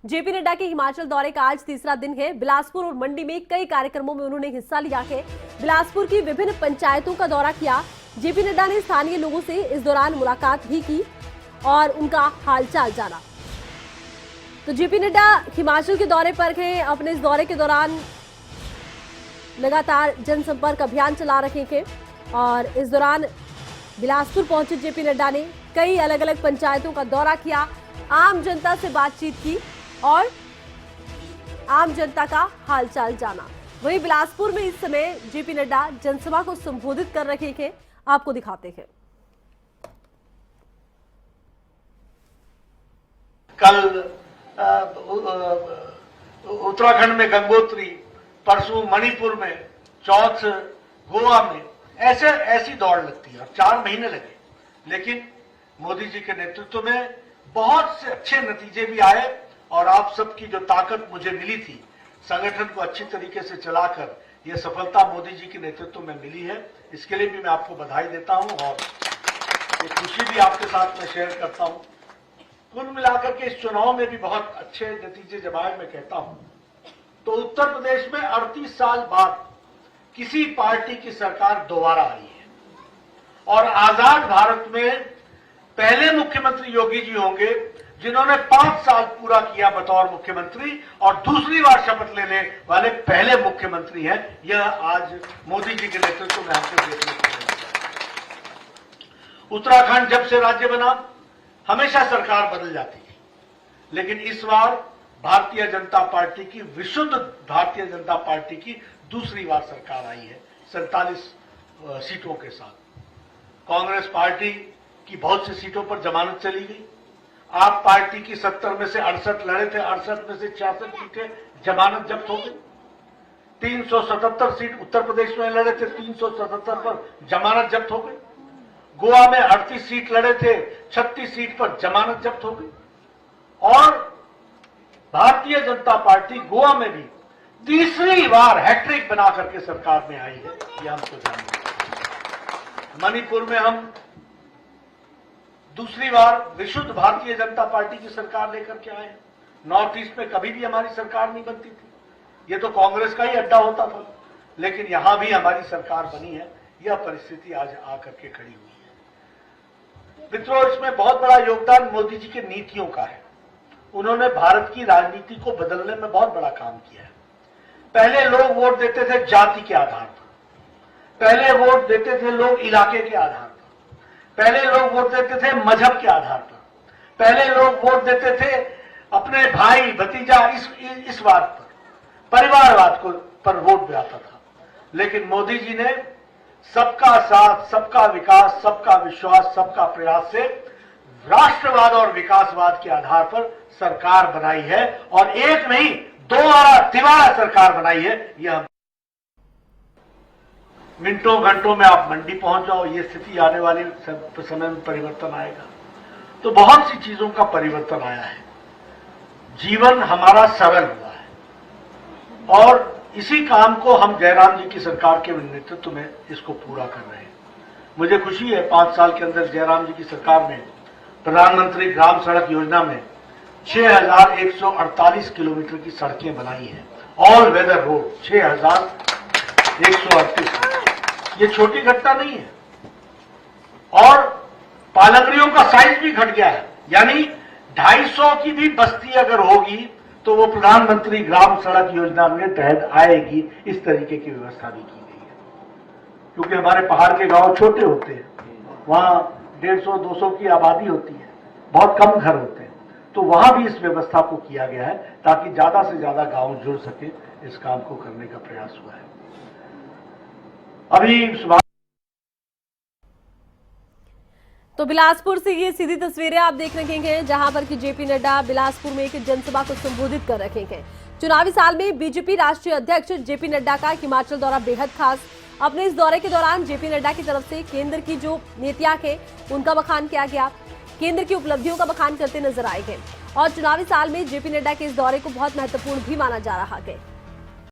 JP Nadda के हिमाचल दौरे का आज तीसरा दिन है। बिलासपुर और मंडी में कई कार्यक्रमों में उन्होंने हिस्सा लिया है। बिलासपुर की विभिन्न पंचायतों का दौरा किया। जेपी नड्डा ने स्थानीय लोगों से इस दौरान मुलाकात भी की और उनका हालचाल जाना। तो जेपी नड्डा हिमाचल के दौरे पर हैं। अपने इस दौरे के दौरान लगातार जनसंपर्क अभियान चला रहे हैं और इस दौरान बिलासपुर पहुंचे जेपी नड्डा ने कई अलग अलग पंचायतों का दौरा किया, आम जनता से बातचीत की और आम जनता का हालचाल जाना। वहीं बिलासपुर में इस समय जेपी नड्डा जनसभा को संबोधित कर रहे हैं, आपको दिखाते हैं। कल उत्तराखंड में गंगोत्री, परसों मणिपुर में, चौथ गोवा में, ऐसी दौड़ लगती है और 4 महीने लगे। लेकिन मोदी जी के नेतृत्व में बहुत से अच्छे नतीजे भी आए और आप सबकी जो ताकत मुझे मिली थी संगठन को अच्छी तरीके से चलाकर, यह सफलता मोदी जी के नेतृत्व में मिली है। इसके लिए भी मैं आपको बधाई देता हूं और ये खुशी भी आपके साथ में शेयर करता हूं। कुल मिलाकर के इस चुनाव में भी बहुत अच्छे नतीजे जब आए, मैं कहता हूं तो उत्तर प्रदेश में 38 साल बाद किसी पार्टी की सरकार दोबारा आई है और आजाद भारत में पहले मुख्यमंत्री योगी जी होंगे जिन्होंने 5 साल पूरा किया बतौर मुख्यमंत्री और दूसरी बार शपथ लेने वाले पहले मुख्यमंत्री हैं। यह आज मोदी जी के नेतृत्व में हमको देखने को मिला। उत्तराखंड जब से राज्य बना हमेशा सरकार बदल जाती थी, लेकिन इस बार भारतीय जनता पार्टी की, विशुद्ध भारतीय जनता पार्टी की दूसरी बार सरकार आई है 47 सीटों के साथ। कांग्रेस पार्टी की बहुत सी सीटों पर जमानत चली गई। आप पार्टी की 70 में से 68 लड़े थे, 68 में से 66 सीटें जमानत जब्त हो गई। 377 सीट उत्तर प्रदेश में लड़े थे, 377 पर जमानत जब्त हो गई। गोवा में 38 सीट लड़े थे, 36 सीट पर जमानत जब्त हो गई। और भारतीय जनता पार्टी गोवा में भी तीसरी बार हैट्रिक बना करके सरकार में आई है, यह हमको जानना। मणिपुर में हम दूसरी बार विशुद्ध भारतीय जनता पार्टी की सरकार लेकर के आए हैं। नॉर्थ ईस्ट में कभी भी हमारी सरकार नहीं बनती थी, यह तो कांग्रेस का ही अड्डा होता था, लेकिन यहां भी हमारी सरकार बनी है। यह परिस्थिति आज आकर के खड़ी हुई है। मित्रों, इसमें बहुत बड़ा योगदान मोदी जी की नीतियों का है। उन्होंने भारत की राजनीति को बदलने में बहुत बड़ा काम किया है। पहले लोग वोट देते थे जाति के आधार पर, पहले वोट देते थे लोग इलाके के आधार पर, पहले लोग वोट देते थे मजहब के आधार पर, पहले लोग वोट देते थे अपने भाई भतीजा इस बात पर, परिवारवाद को पर वोट जाता था। लेकिन मोदी जी ने सबका साथ, सबका विकास, सबका विश्वास, सबका प्रयास से राष्ट्रवाद और विकासवाद के आधार पर सरकार बनाई है और एक नहीं तिबारा सरकार बनाई है। यह मिनटों घंटों में आप मंडी पहुंच जाओ, ये स्थिति आने वाले समय में परिवर्तन आएगा। तो बहुत सी चीजों का परिवर्तन आया है। जीवन हमारा सरल हुआ है और इसी काम को हम जयराम जी की सरकार के नेतृत्व में इसको पूरा कर रहे हैं। मुझे खुशी है 5 साल के अंदर जयराम जी की सरकार ने प्रधानमंत्री ग्राम सड़क योजना में 6148 किलोमीटर की सड़कें बनाई हैं। ऑल वेदर रोड 6138, ये छोटी घटना नहीं है। और पालंगड़ियों का साइज भी घट गया है, यानी 250 की भी बस्ती अगर होगी तो वो प्रधानमंत्री ग्राम सड़क योजना में तहत आएगी। इस तरीके की व्यवस्था भी की गई है, क्योंकि हमारे पहाड़ के गांव छोटे होते हैं, वहां 150-200 की आबादी होती है, बहुत कम घर होते हैं, तो वहां भी इस व्यवस्था को किया गया है ताकि ज्यादा से ज्यादा गांव जुड़ सके। इस काम को करने का प्रयास हुआ है। अभी तो बिलासपुर से ये सीधी तस्वीरें आप देख रहे हैं, जहां पर कि जेपी नड्डा बिलासपुर में एक जनसभा को संबोधित कर रहे हैं। चुनावी साल में बीजेपी राष्ट्रीय अध्यक्ष जेपी नड्डा का हिमाचल दौरा बेहद खास। अपने इस दौरे के दौरान जेपी नड्डा की तरफ से केंद्र की जो नीतियां हैं उनका बखान किया गया, केंद्र की उपलब्धियों का बखान करते नजर आए हैं और चुनावी साल में जेपी नड्डा के इस दौरे को बहुत महत्वपूर्ण भी माना जा रहा है।